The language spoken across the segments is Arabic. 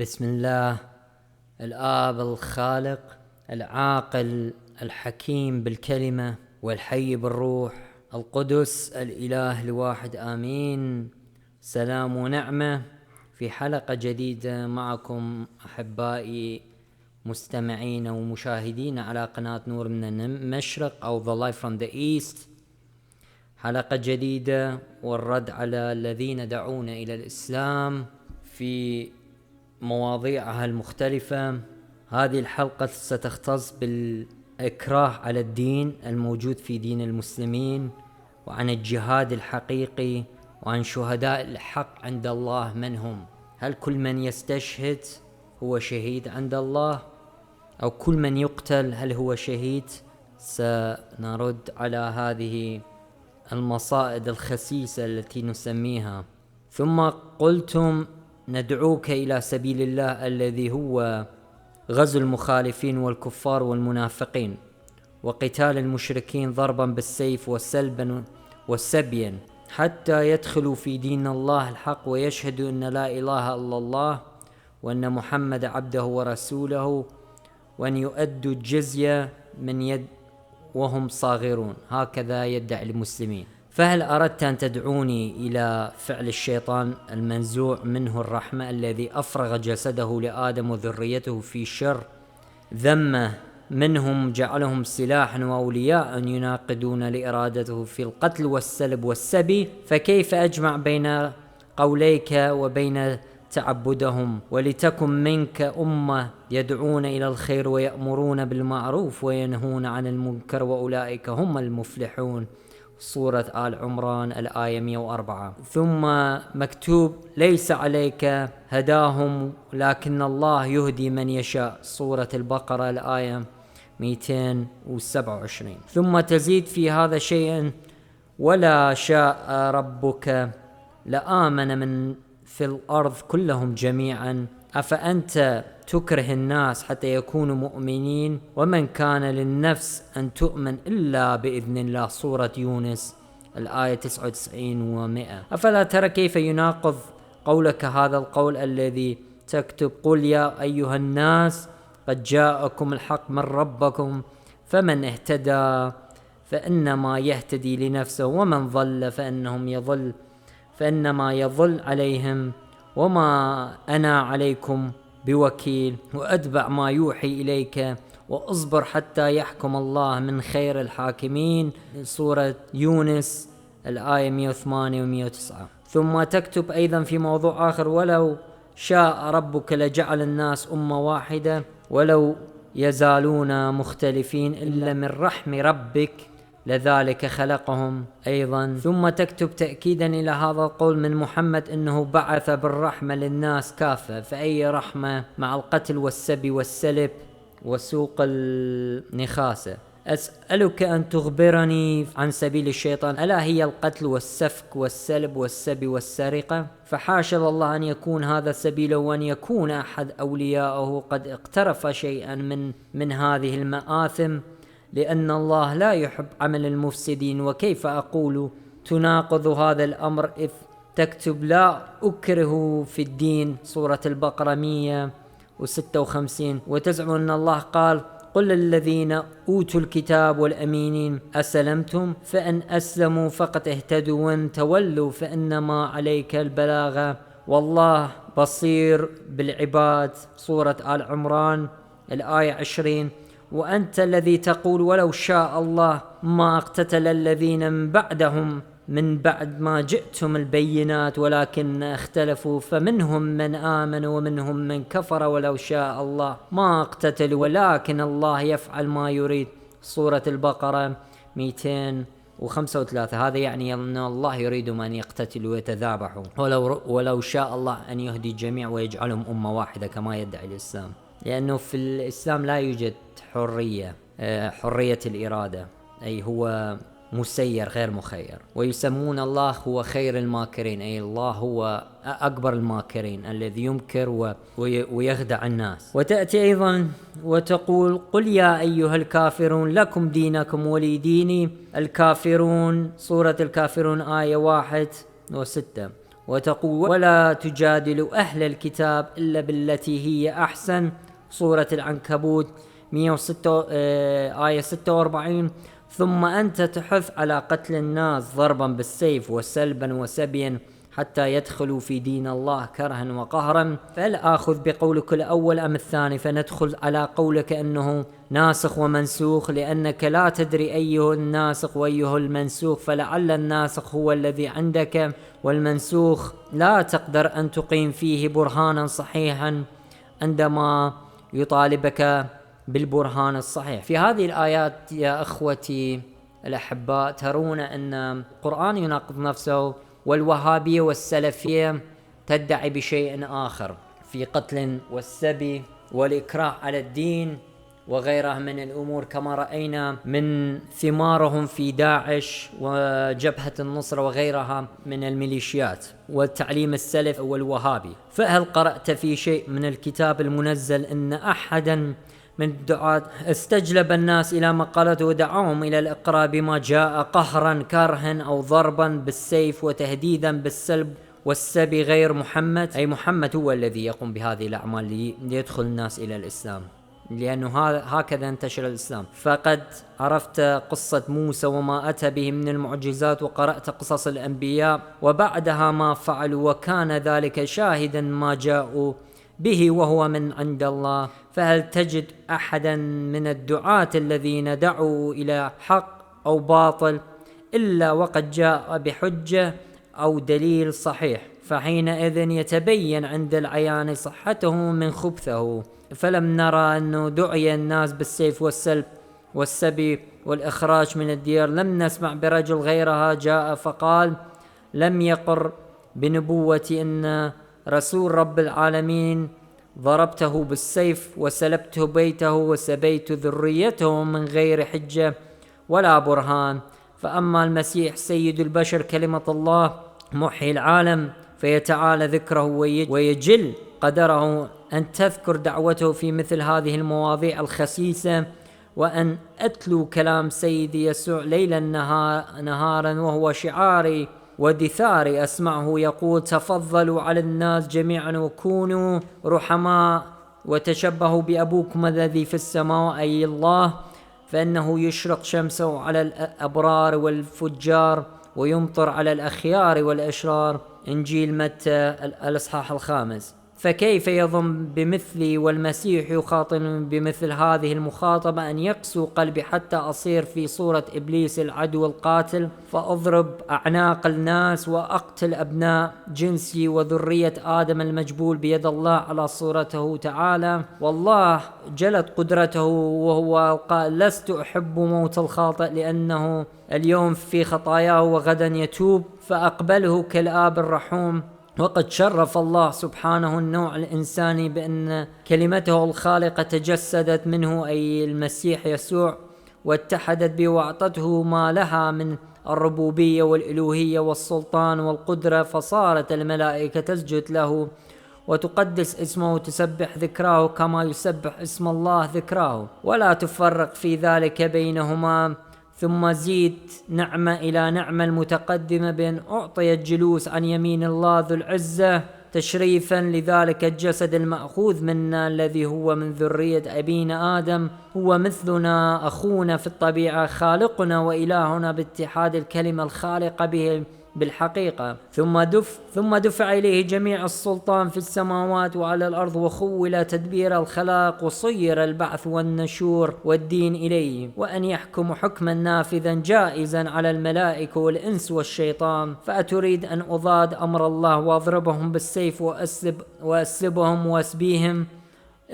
بسم الله الآب الخالق العاقل الحكيم بالكلمة والحي بالروح القدس الإله الواحد آمين. سلام ونعمة في حلقة جديدة معكم أحبائي مستمعين ومشاهدين على قناة نور من المشرق أو The Light from the East. حلقة جديدة والرد على الذين دعونا إلى الإسلام في مواضيعها المختلفة. هذه الحلقة ستختص بالإكراه على الدين الموجود في دين المسلمين، وعن الجهاد الحقيقي، وعن شهداء الحق عند الله من هم. هل كل من يستشهد هو شهيد عند الله، أو كل من يقتل هل هو شهيد؟ سنرد على هذه المصائد الخسيسة التي نسميها. ثم قلتم ندعوك إلى سبيل الله الذي هو غزو المخالفين والكفار والمنافقين، وقتال المشركين ضربا بالسيف وسلبا وسبيا، حتى يدخلوا في دين الله الحق ويشهدوا أن لا إله إلا الله وأن محمد عبده ورسوله، وأن يؤدوا الجزية من يد وهم صاغرون. هكذا يدعي المسلمين. فهل أردت أن تدعوني إلى فعل الشيطان المنزوع منه الرحمة، الذي أفرغ جسده لآدم وذريته في شر ذمه منهم، جعلهم سلاحا وأولياء يناقضون لإرادته في القتل والسلب والسبي؟ فكيف أجمع بين قوليك وبين تعبدهم؟ ولتكن منك أمة يدعون إلى الخير ويأمرون بالمعروف وينهون عن المنكر وأولئك هم المفلحون. سورة آل عمران الآية 104. ثم مكتوب ليس عليك هداهم لكن الله يهدي من يشاء. سورة البقرة الآية 227. ثم تزيد في هذا شيئا ولا شاء ربك لآمن من في الأرض كلهم جميعا أفأنت تكره الناس حتى يكونوا مؤمنين، ومن كان للنفس أن تؤمن إلا بإذن الله. سورة يونس الآية 99 و100. أفلا ترى كيف يناقض قولك هذا القول الذي تكتب قل يا أيها الناس قد جاءكم الحق من ربكم فمن اهتدى فإنما يهتدي لنفسه ومن ضل فإنما يضل عليهم وما أنا عليكم بوكيل، وأتبع ما يوحي إليك وأصبر حتى يحكم الله من خير الحاكمين. سورة يونس الآية 108 و109. ثم تكتب أيضا في موضوع آخر ولو شاء ربك لجعل الناس أمة واحدة ولو يزالون مختلفين إلا من رحم ربك لذلك خلقهم أيضا. ثم تكتب تأكيدا إلى هذا القول من محمد أنه بعث بالرحمة للناس كافة. فأي رحمة مع القتل والسبي والسلب وسوق النخاسة؟ أسألك أن تخبرني عن سبيل الشيطان، ألا هي القتل والسفك والسلب والسبي والسرقة؟ فحاشا الله أن يكون هذا سبيله، وأن يكون أحد أولياءه قد اقترف شيئا من هذه المآثم، لأن الله لا يحب عمل المفسدين. وكيف أقول تناقض هذا الأمر إذ تكتب لا أكره في الدين. سورة البقرة 156. وتزعم أن الله قال قل للذين أوتوا الكتاب والأمينين أسلمتم فإن أسلموا فقد اهتدوا وإن تولوا فإنما عليك البلاغة والله بصير بالعباد. سورة آل عمران الآية 20. وأنت الذي تقول ولو شاء الله ما اقتتل الذين من بعد ما جئتم البينات ولكن اختلفوا فمنهم من آمن ومنهم من كفر ولو شاء الله ما اقتتلوا ولكن الله يفعل ما يريد. سورة البقرة 235. هذا يعني أن الله يريد أن يقتتلوا ويتذابحوا، ولو شاء الله أن يهدي الجميع ويجعلهم أمة واحدة كما يدعي الإسلام، لأنه في الإسلام لا يوجد حرية الإرادة، أي هو مسير غير مخير. ويسمون الله هو خير الماكرين، أي الله هو أكبر الماكرين الذي يمكر ويخدع الناس. وتأتي أيضا وتقول قل يا أيها الكافرون لكم دينكم ولي ديني. الكافرون سورة الكافرون آية 1 و6. وتقول ولا تجادل أهل الكتاب إلا بالتي هي أحسن، سورة العنكبوت 106 آية 46. ثم أنت تحث على قتل الناس ضربا بالسيف وسلبا وسبيا حتى يدخلوا في دين الله كرها وقهرا، فهل آخذ بقولك الأول أم الثاني؟ فندخل على قولك أنه ناسخ ومنسوخ، لأنك لا تدري أيه الناسخ وأيه المنسوخ، فلعل الناسخ هو الذي عندك، والمنسوخ لا تقدر أن تقيم فيه برهانا صحيحا عندما يطالبك بالبرهان الصحيح. في هذه الآيات يا أخوتي الأحباء ترون أن القرآن يناقض نفسه، والوهابية والسلفية تدعي بشيء آخر في قتل والسبي والإكراه على الدين وغيرها من الأمور، كما رأينا من ثمارهم في داعش وجبهة النصرة وغيرها من الميليشيات والتعليم السلف والوهابي. فهل قرأت في شيء من الكتاب المنزل أن أحدا من الدعاة استجلب الناس إلى مقالته ودعاهم إلى الإقرار بما جاء قهرا كرها أو ضربا بالسيف وتهديدا بالسلب والسبي غير محمد؟ أي محمد هو الذي يقوم بهذه الأعمال ليدخل الناس إلى الإسلام، لأنه هكذا انتشر الإسلام. فقد عرفت قصة موسى وما أتى به من المعجزات، وقرأت قصص الأنبياء وبعدها ما فعلوا، وكان ذلك شاهدا ما جاءوا به وهو من عند الله. فهل تجد أحدا من الدعاة الذين دعوا إلى حق أو باطل إلا وقد جاء بحجة أو دليل صحيح، فحينئذ يتبين عند العيان صحته من خبثه. فلم نرى أنه دعي الناس بالسيف والسلب والسبي والإخراج من الديار. لم نسمع برجل غيرها جاء فقال لم يقر بنبوة أن رسول رب العالمين ضربته بالسيف وسلبته بيته وسبيت ذريته من غير حجة ولا برهان. فأما المسيح سيد البشر كلمة الله محيي العالم فيتعالى ذكره ويجل قدره أن تذكر دعوته في مثل هذه المواضيع الخسيسة، وأن أتلو كلام سيدي يسوع ليلا نهارا وهو شعاري ودثاري أسمعه يقول تفضلوا على الناس جميعا وكونوا رحماء وتشبهوا بأبوكم الذي في السماء أي الله، فإنه يشرق شمسه على الأبرار والفجار ويمطر على الأخيار والأشرار. إنجيل متى الإصحاح 5. فكيف يظن بمثلي والمسيح يخاطب بمثل هذه المخاطبة أن يقسو قلبي حتى أصير في صورة إبليس العدو القاتل، فأضرب أعناق الناس وأقتل أبناء جنسي وذرية آدم المجبول بيد الله على صورته تعالى؟ والله جلت قدرته وهو قال لست أحب موت الخاطئ لأنه اليوم في خطاياه وغدا يتوب، فأقبله كالآب الرحوم. وقد شرف الله سبحانه النوع الإنساني بأن كلمته الخالقة تجسدت منه أي المسيح يسوع واتحدت به وأعطته ما لها من الربوبية والإلوهية والسلطان والقدرة، فصارت الملائكة تسجد له وتقدس اسمه وتسبح ذكراه كما يسبح اسم الله ذكراه، ولا تفرق في ذلك بينهما. ثم زيد نعمة إلى نعمة المتقدمة بأن أعطي الجلوس عن يمين الله ذو العزة تشريفا لذلك الجسد المأخوذ منا الذي هو من ذرية أبينا آدم، هو مثلنا أخونا في الطبيعة خالقنا وإلهنا باتحاد الكلمة الخالقة به بالحقيقة. ثم دفع إليه جميع السلطان في السماوات وعلى الأرض، وخول تدبير الخلاق وصير البعث والنشور والدين إليه، وأن يحكم حكما نافذا جائزا على الملائكة والإنس والشيطان. فأتريد أن أضاد أمر الله وأضربهم بالسيف وأسلبهم وأسبيهم؟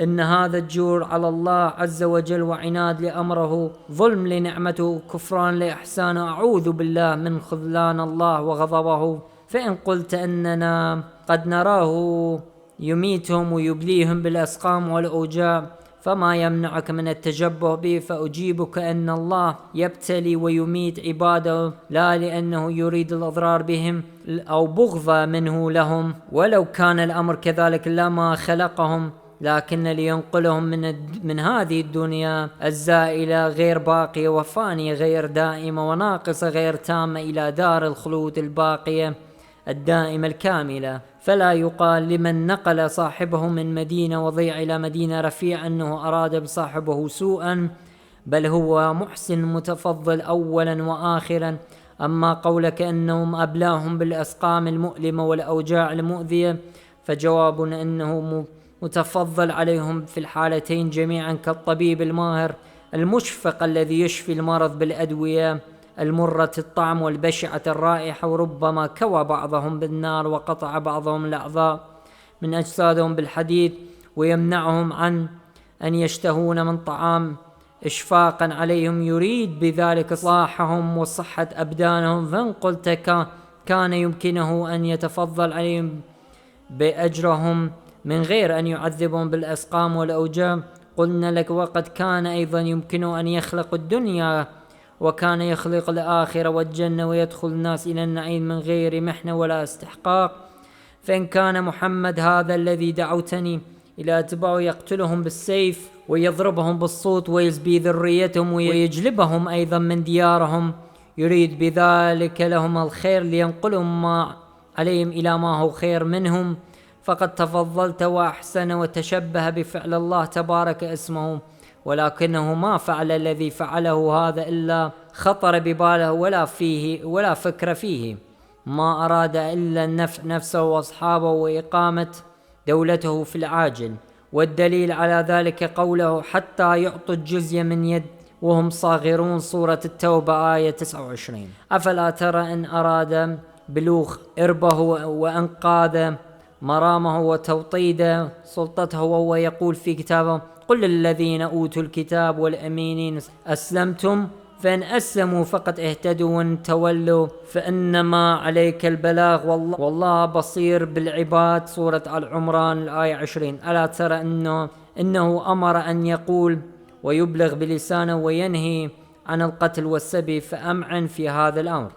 إن هذا الجور على الله عز وجل وعناد لأمره، ظلم لنعمته، كفران لإحسانه. أعوذ بالله من خذلان الله وغضبه. فإن قلت أننا قد نراه يميتهم ويبليهم بالأسقام والأوجاع فما يمنعك من التشبه به؟ فأجيبك أن الله يبتلي ويميت عباده لا لأنه يريد الأضرار بهم أو بغضة منه لهم، ولو كان الأمر كذلك لما خلقهم، لكن لينقلهم من هذه الدنيا الزائلة غير باقية وفانية غير دائمة وناقصة غير تامة إلى دار الخلود الباقية الدائمة الكاملة. فلا يقال لمن نقل صاحبه من مدينة وضيع إلى مدينة رفيع أنه أراد بصاحبه سوءا، بل هو محسن متفضل أولا وآخرا. أما قولك أنهم أبلاهم بالأسقام المؤلمة والأوجاع المؤذية، فجواب أنه متفضل عليهم في الحالتين جميعا، كالطبيب الماهر المشفق الذي يشفي المرض بالأدوية المرة الطعم والبشعة الرائحة، وربما كوى بعضهم بالنار وقطع بعضهم الأعضاء من أجسادهم بالحديد، ويمنعهم عن أن يشتهون من طعام إشفاقا عليهم، يريد بذلك إصلاحهم وصحة أبدانهم. فإن قلت كان يمكنه أن يتفضل عليهم بأجرهم من غير أن يعذبهم بالأسقام والأوجاع، قلنا لك وقد كان أيضا يمكنه أن يخلق الدنيا، وكان يخلق الآخرة والجنة، ويدخل الناس إلى النعيم من غير محنة ولا استحقاق. فإن كان محمد هذا الذي دعوتني إلى أتباعه يقتلهم بالسيف ويضربهم بالصوت ويزبي ذريتهم ويجلبهم أيضا من ديارهم، يريد بذلك لهم الخير لينقلهم ما عليهم إلى ما هو خير منهم، فقد تفضلت وأحسن وتشبه بفعل الله تبارك اسمه، ولكنه ما فعل الذي فعله هذا إلا خطر بباله ولا فكر فيه، ما أراد إلا النفع نفسه وأصحابه وإقامة دولته في العاجل. والدليل على ذلك قوله حتى يعطوا الجزية من يد وهم صاغرون، سورة التوبة آية 29. أفلا ترى إن أراد بلوغ إربه وأنقاذ مرامه وتوطيد سلطته، وهو يقول في كتابه قل للذين أوتوا الكتاب والأمينين أسلمتم، فإن أسلموا فقد اهتدوا، وإن تولوا فإنما عليك البلاغ والله بصير بالعباد، سورة العمران الآية 20. ألا ترى إنه أمر أن يقول ويبلغ بلسانه وينهي عن القتل والسبي، فأمعن في هذا الأمر.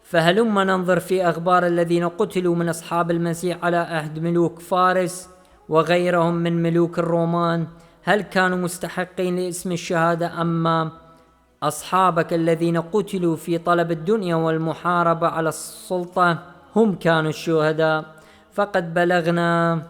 فهلما ننظر في أخبار الذين قتلوا من أصحاب المسيح على عهد ملوك فارس وغيرهم من ملوك الرومان، هل كانوا مستحقين لاسم الشهادة؟ أما أصحابك الذين قتلوا في طلب الدنيا والمحاربة على السلطة هم كانوا الشهداء. فقد بلغنا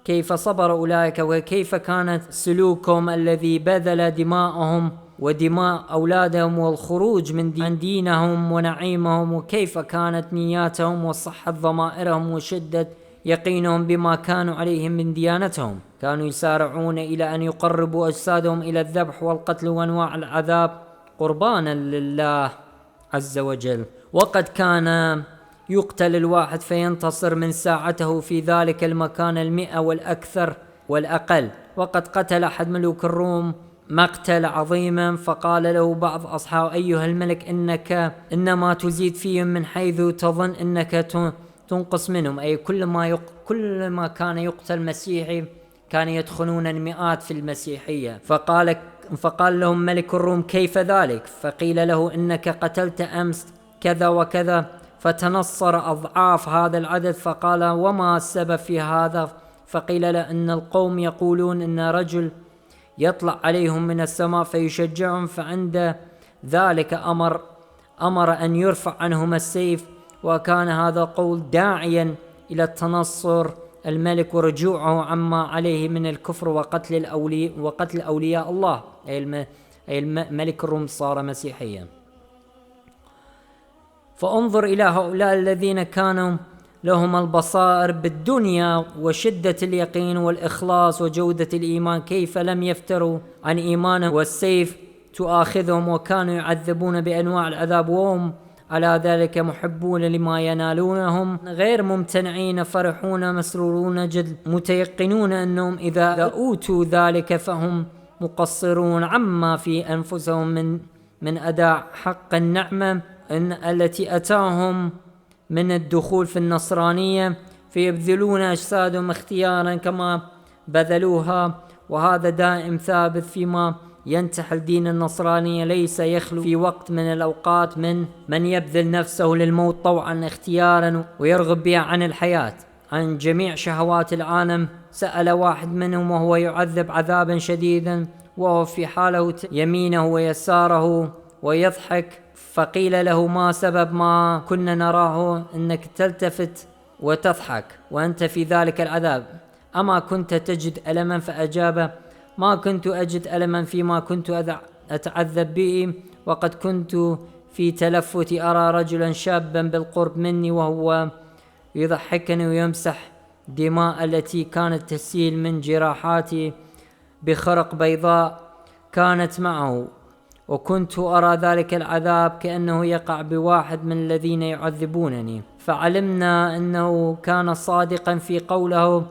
كيف صبر أولئك وكيف كانت سلوكهم الذي بذل دماءهم ودماء أولادهم والخروج من دينهم ونعيمهم، وكيف كانت نياتهم وصحة ضمائرهم وشدة يقينهم بما كانوا عليه من ديانتهم. كانوا يسارعون إلى أن يقربوا أجسادهم إلى الذبح والقتل وأنواع العذاب قربانا لله عز وجل. وقد كان يقتل الواحد فينتصر من ساعته في ذلك المكان 100 والأكثر والأقل. وقد قتل أحد ملوك الروم مقتل عظيما، فقال له بعض أصحابه أيها الملك إنما تزيد فيهم من حيث تظن إنك تنقص منهم، أي كل ما كان يقتل مسيحي كان يدخلون المئات في المسيحية. فقال لهم ملك الروم كيف ذلك؟ فقيل له إنك قتلت أمس كذا وكذا، فتنصر أضعاف هذا العدد. فقال وما السبب في هذا؟ فقيل له إن القوم يقولون إن رجل يطلع عليهم من السماء فيشجعهم، فعند ذلك أمر أن يرفع عنهم السيف، وكان هذا قول داعيا إلى التنصر الملك ورجوعه عما عليه من الكفر وقتل أولياء الله، أي الملك الروم صار مسيحيا. فانظر إلى هؤلاء الذين كانوا لهم البصائر بالدنيا وشدة اليقين والإخلاص وجودة الإيمان، كيف لم يفتروا عن إيمانه والسيف تؤاخذهم، وكانوا يعذبون بأنواع العذاب وهم على ذلك محبون لما ينالونهم غير ممتنعين، فرحون مسرورون جد متيقنون أنهم إذا أوتوا ذلك فهم مقصرون عما في أنفسهم من أداء حق النعمة التي أتاهم من الدخول في النصرانية، فيبذلون أجسادهم اختيارا كما بذلوها. وهذا دائم ثابت فيما ينتحل دين النصرانية، ليس يخلو في وقت من الأوقات من يبذل نفسه للموت طوعا اختيارا ويرغب بها عن الحياة عن جميع شهوات العالم. سأل واحد منهم وهو يعذب عذابا شديدا وهو في حاله يمينه ويساره ويضحك، فقيل له: ما سبب ما كنا نراه أنك تلتفت وتضحك وأنت في ذلك العذاب؟ أما كنت تجد ألما؟ فأجاب: ما كنت أجد ألما فيما كنت أتعذب به، وقد كنت في تلفتي أرى رجلا شابا بالقرب مني وهو يضحكني ويمسح دماء التي كانت تسيل من جراحاتي بخرق بيضاء كانت معه، وكنت أرى ذلك العذاب كأنه يقع بواحد من الذين يعذبونني. فعلمنا أنه كان صادقا في قوله،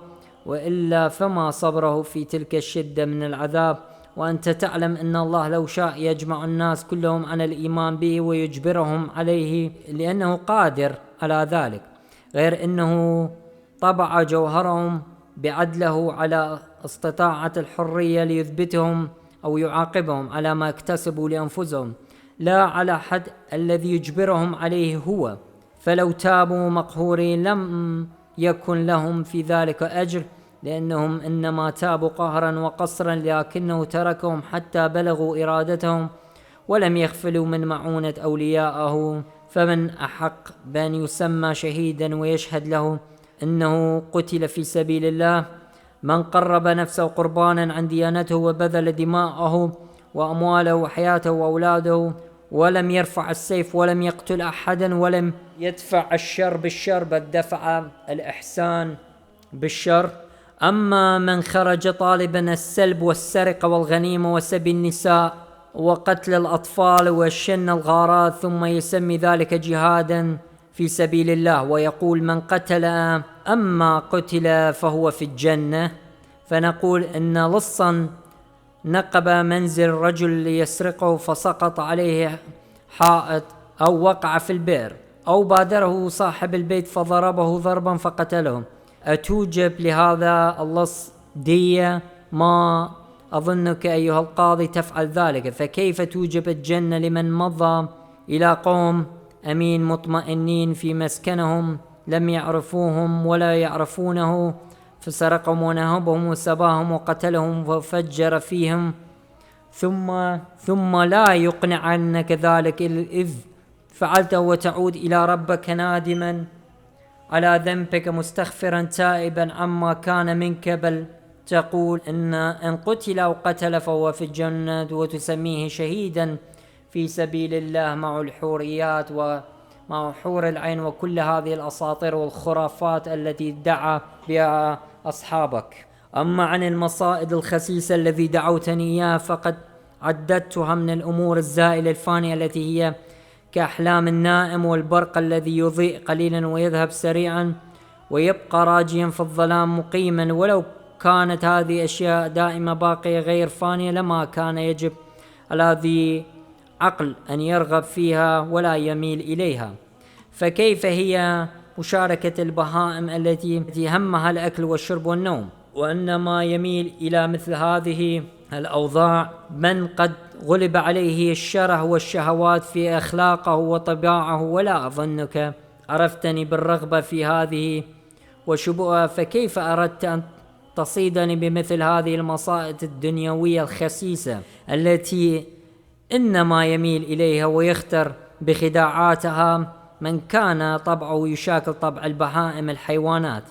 وإلا فما صبره في تلك الشدة من العذاب. وأنت تعلم أن الله لو شاء يجمع الناس كلهم على الإيمان به ويجبرهم عليه، لأنه قادر على ذلك، غير أنه طبع جوهرهم بعدله على استطاعة الحرية ليثبتهم أو يعاقبهم على ما اكتسبوا لأنفسهم، لا على حد الذي يجبرهم عليه هو. فلو تابوا مقهورين لم يكن لهم في ذلك أجر، لأنهم إنما تابوا قهرا وقصرا، لكنه تركهم حتى بلغوا إرادتهم ولم يغفلوا من معونة أولياءه. فمن أحق بأن يسمى شهيدا ويشهد له أنه قتل في سبيل الله؟ من قرب نفسه قربانا عن ديانته وبذل دماءه وأمواله وحياته وأولاده، ولم يرفع السيف ولم يقتل أحدا، ولم يدفع الشر بالشر، بل دفع الإحسان بالشر. أما من خرج طالبا السلب والسرقة والغنيمة وسبي النساء وقتل الأطفال وشن الغارات، ثم يسمي ذلك جهادا في سبيل الله ويقول: من قتل أما قتل فهو في الجنة، فنقول إن لصا نقب منزل رجل ليسرقه فسقط عليه حائط أو وقع في البئر، أو بادره صاحب البيت فضربه ضربا فقتله، أتوجب لهذا اللص دية؟ ما أظنك أيها القاضي تفعل ذلك. فكيف توجب الجنة لمن مضى إلى قوم أمين مطمئنين في مسكنهم لم يعرفوهم ولا يعرفونه، فسرقهم ونهبهم وسباهم وقتلهم وفجر فيهم، ثم لا يقنعنك ذلك إذ فعلته، وتعود إلى ربك نادما على ذنبك مستغفرا تائبا عما كان منك، بل تقول إن قتل أو قتل فهو في الجنة، وتسميه شهيدا في سبيل الله مع الحوريات ومع حور العين وكل هذه الأساطير والخرافات التي ادعى بها أصحابك. أما عن المصائد الخسيسة الذي دعوتني إياه فقد عددتها من الأمور الزائلة الفانية، التي هي كأحلام النائم والبرق الذي يضيء قليلا ويذهب سريعا ويبقى راجيا في الظلام مقيما. ولو كانت هذه أشياء دائمة باقية غير فانية لما كان يجب على ذي عقل أن يرغب فيها ولا يميل إليها. فكيف هي مشاركة البهائم التي همها الأكل والشرب والنوم، وإنما يميل إلى مثل هذه الأوضاع من قد غلب عليه الشره والشهوات في أخلاقه وطباعه؟ ولا أظنك عرفتني بالرغبة في هذه وشبهها. فكيف أردت أن تصيدني بمثل هذه المصائد الدنيوية الخسيسة التي إنما يميل إليها ويختر بخداعاتها من كان طبعه يشاكل طبع البهائم الحيوانات؟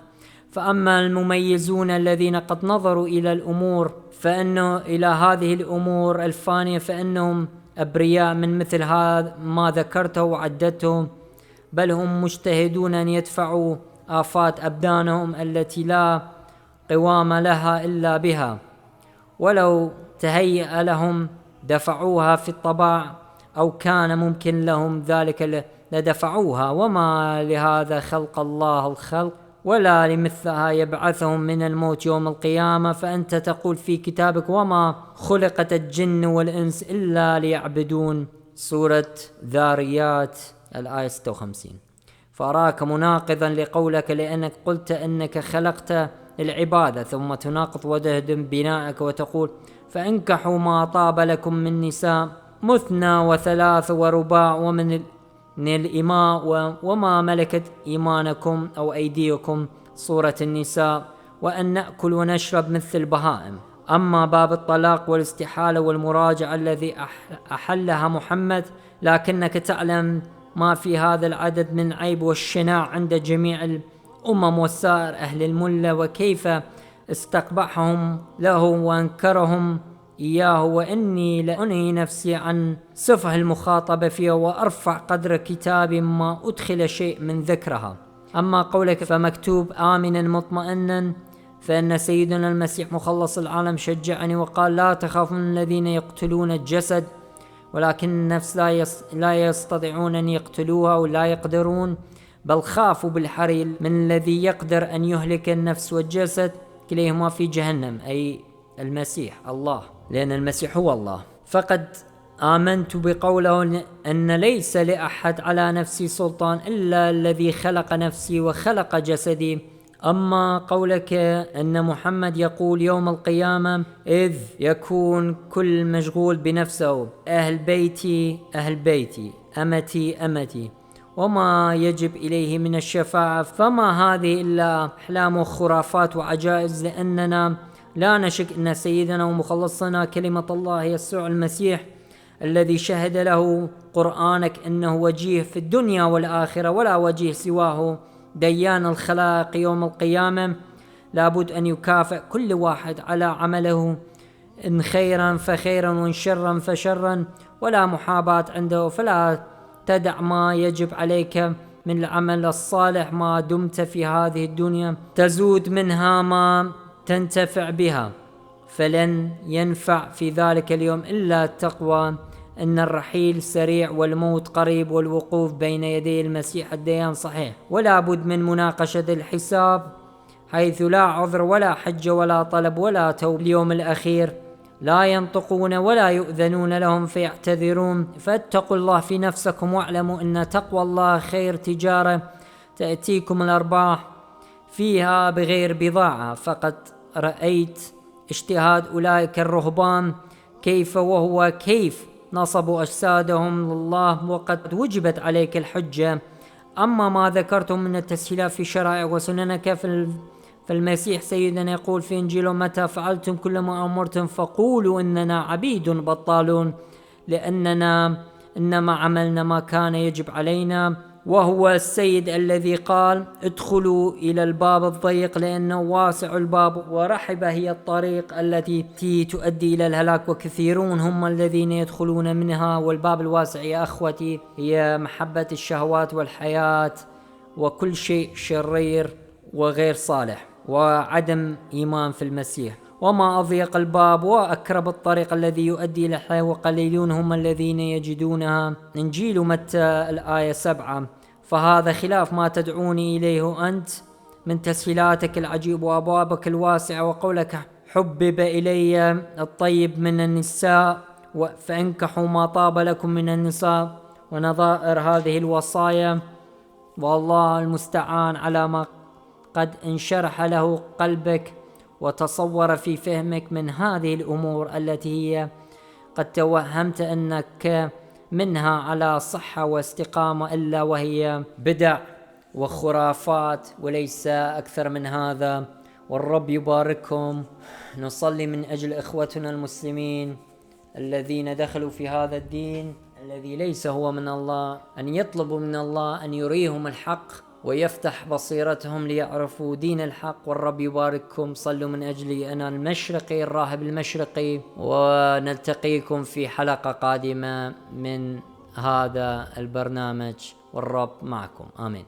فأما المميزون الذين قد نظروا إلى الأمور فإنه إلى هذه الأمور الفانية فإنهم أبرياء من مثل هذا ما ذكرته وعددته، بل هم مجتهدون أن يدفعوا آفات أبدانهم التي لا قوام لها إلا بها، ولو تهيأ لهم دفعوها في الطبع أو كان ممكن لهم ذلك لدفعوها. وما لهذا خلق الله الخلق ولا لمثلها يبعثهم من الموت يوم القيامة. فأنت تقول في كتابك: وما خلقت الجن والإنس إلا ليعبدون، سورة ذاريات الآية 56. فأراك مناقضا لقولك، لأنك قلت أنك خلقت العبادة، ثم تناقض وتهدم بناءك وتقول: فانكحوا ما طاب لكم من نساء مثنى وثلاث ورباع ومن الإماء وما ملكت إيمانكم أو أيديكم، سورة النساء، وأن نأكل ونشرب مثل البهائم. أما باب الطلاق والاستحالة والمراجعة الذي أحلها محمد لكنك تعلم ما في هذا العدد من عيب والشناع عند جميع الأمم وسائر أهل الملة، وكيف استقبحهم له وأنكرهم إياه. وإني لأنهي نفسي عن سفه المخاطبة فيها وأرفع قدر كتاب ما أدخل شيء من ذكرها. أما قولك فمكتوب آمنا مطمئنا، فإن سيدنا المسيح مخلص العالم شجعني وقال لا تخافون الذين يقتلون الجسد ولكن النفس لا يستطيعون أن يقتلوها ولا يقدرون، بل خافوا بالحري من الذي يقدر أن يهلك النفس والجسد كليهما في جهنم، أي المسيح الله، لأن المسيح هو الله. فقد آمنت بقوله أن ليس لأحد على نفسي سلطان إلا الذي خلق نفسي وخلق جسدي. أما قولك أن محمد يقول يوم القيامة إذ يكون كل مشغول بنفسه، أهل بيتي أهل بيتي، أمتي أمتي، وما يجب إليه من الشفاعة، فما هذه إلا أحلام وخرافات وعجائز، لأننا لا نشك أن سيدنا ومخلصنا كلمة الله يسوع المسيح الذي شهد له قرآنك أنه وجيه في الدنيا والآخرة ولا وجيه سواه ديان الخلائق يوم القيامة، لابد أن يكافئ كل واحد على عمله، إن خيرا فخيرا وإن شرا فشرا، ولا محاباة عنده. فلا تدع ما يجب عليك من العمل الصالح ما دمت في هذه الدنيا، تزود منها ما تنتفع بها، فلن ينفع في ذلك اليوم إلا التقوى، إن الرحيل سريع والموت قريب والوقوف بين يدي المسيح الديان صحيح، ولا بد من مناقشة الحساب حيث لا عذر ولا حجة ولا طلب ولا توب. اليوم الأخير لا ينطقون ولا يؤذنون لهم فيعتذرون، فاتقوا الله في نفسكم واعلموا أن تقوى الله خير تجارة تأتيكم الأرباح فيها بغير بضاعة. فقد رأيت اجتهاد أولئك الرهبان كيف نصبوا أجسادهم لله وقد وجبت عليك الحجة. أما ما ذكرتم من التسهيلات في شرائع وسننك فالمسيح سيدنا يقول في إنجيله متى فعلتم كل ما أمرتم فقولوا إننا عبيد بطالون، لأننا إنما عملنا ما كان يجب علينا، وهو السيد الذي قال ادخلوا إلى الباب الضيق لأنه واسع الباب ورحبة هي الطريق التي تؤدي إلى الهلاك وكثيرون هم الذين يدخلون منها. والباب الواسع يا أخوتي هي محبة الشهوات والحياة وكل شيء شرير وغير صالح وعدم إيمان في المسيح. وما أضيق الباب وأكرب الطريق الذي يؤدي إلى الحياة وقليلون هم الذين يجدونها. إنجيل متى الآية 7. فهذا خلاف ما تدعوني إليه أنت من تسهيلاتك العجيب وأبوابك الواسعة وقولك حبب إلي الطيب من النساء فانكحوا ما طاب لكم من النساء ونظائر هذه الوصايا. والله المستعان على ما قد انشرح له قلبك وتصور في فهمك من هذه الأمور التي هي قد توهمت أنك منها على صحة واستقامة، إلا وهي بدع وخرافات وليس أكثر من هذا. والرب يبارككم. نصلي من أجل إخوتنا المسلمين الذين دخلوا في هذا الدين الذي ليس هو من الله، أن يطلبوا من الله أن يريهم الحق ويفتح بصيرتهم ليعرفوا دين الحق. والرب يبارككم. صلوا من أجلي أنا المشرقي الراهب المشرقي، ونلتقيكم في حلقة قادمة من هذا البرنامج، والرب معكم. آمين.